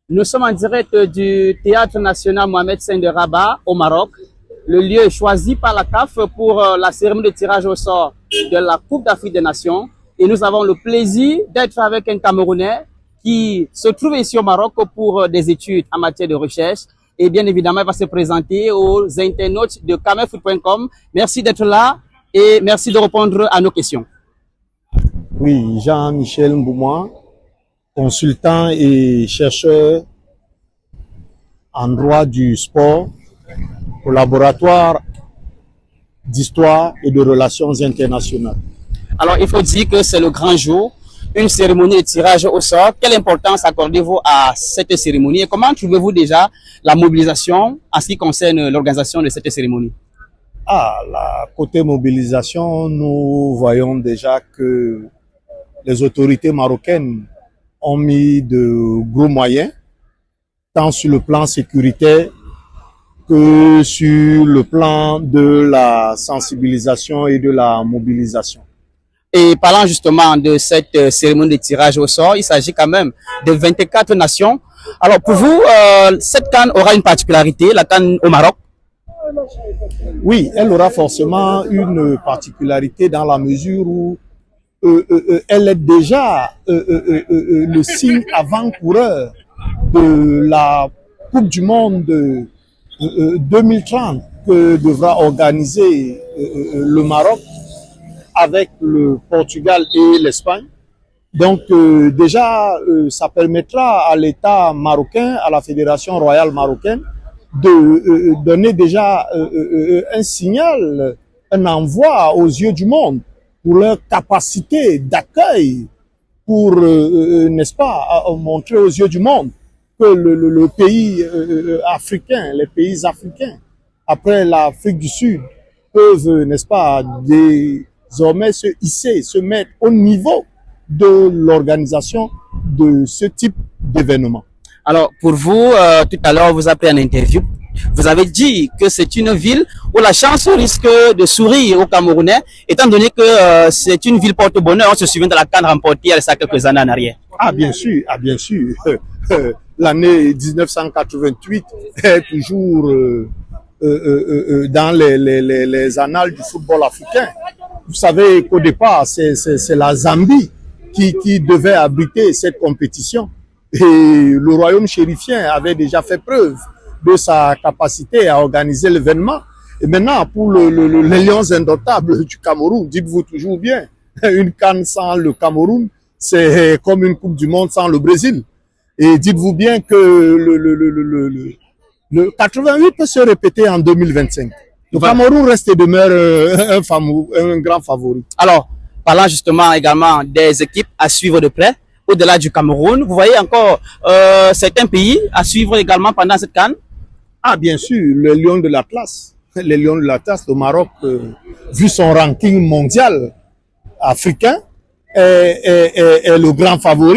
Nous sommes en direct du Théâtre national Mohamed V de Rabat au Maroc. Le lieu est choisi par la CAF pour la cérémonie de tirage au sort de la Coupe d'Afrique des Nations. Et nous avons le plaisir d'être avec un Camerounais qui se trouve ici au Maroc pour des études en matière de recherche. Et bien évidemment, il va se présenter aux internautes de camerfoot.com. Merci d'être là et merci de répondre à nos questions. Oui, Jean-Michel Mboumois, consultant et chercheur en droit du sport au laboratoire d'histoire et de relations internationales. Alors, il faut dire que c'est le grand jour, une cérémonie de tirage au sort. Quelle importance accordez-vous à cette cérémonie et comment trouvez-vous déjà la mobilisation en ce qui concerne l'organisation de cette cérémonie? Côté mobilisation, nous voyons déjà que les autorités marocaines ont mis de gros moyens, tant sur le plan sécuritaire que sur le plan de la sensibilisation et de la mobilisation. Et parlant justement de cette cérémonie de tirage au sort, il s'agit quand même de 24 nations. Alors pour vous, cette CAN aura une particularité, la CAN au Maroc? Oui, elle aura forcément une particularité dans la mesure où elle est déjà le signe avant-coureur de la Coupe du Monde 2030 que devra organiser le Maroc avec le Portugal et l'Espagne. Donc déjà, ça permettra à l'État marocain, à la Fédération royale marocaine, de donner déjà un signal, un envoi aux yeux du monde pour leur capacité d'accueil, pour, n'est-ce pas, montrer aux yeux du monde que le pays africain, les pays africains, après l'Afrique du Sud, peuvent, n'est-ce pas, désormais se hisser, se mettre au niveau de l'organisation de ce type d'événement. Alors, pour vous, tout à l'heure, vous avez pris une interview. Vous avez dit que c'est une ville où la chance risque de sourire aux Camerounais, étant donné que c'est une ville porte-bonheur. On se souvient de la CAN remportée il y a quelques années en arrière. Ah, bien sûr, L'année 1988 est toujours dans les annales du football africain. Vous savez qu'au départ, c'est la Zambie qui devait abriter cette compétition. Et le royaume chérifien avait déjà fait preuve de sa capacité à organiser l'événement. Et maintenant, pour les Lions indomptables du Cameroun, dites-vous toujours bien, une CAN sans le Cameroun, c'est comme une Coupe du Monde sans le Brésil. Et dites-vous bien que le 88 peut se répéter en 2025. Le Cameroun reste et demeure un grand favori. Alors, parlant justement également des équipes à suivre de près, au-delà du Cameroun, vous voyez encore certains pays à suivre également pendant cette CAN? Ah, bien sûr, les Lions de l'Atlas. Les Lions de l'Atlas, le Maroc, vu son ranking mondial africain, est le grand favori.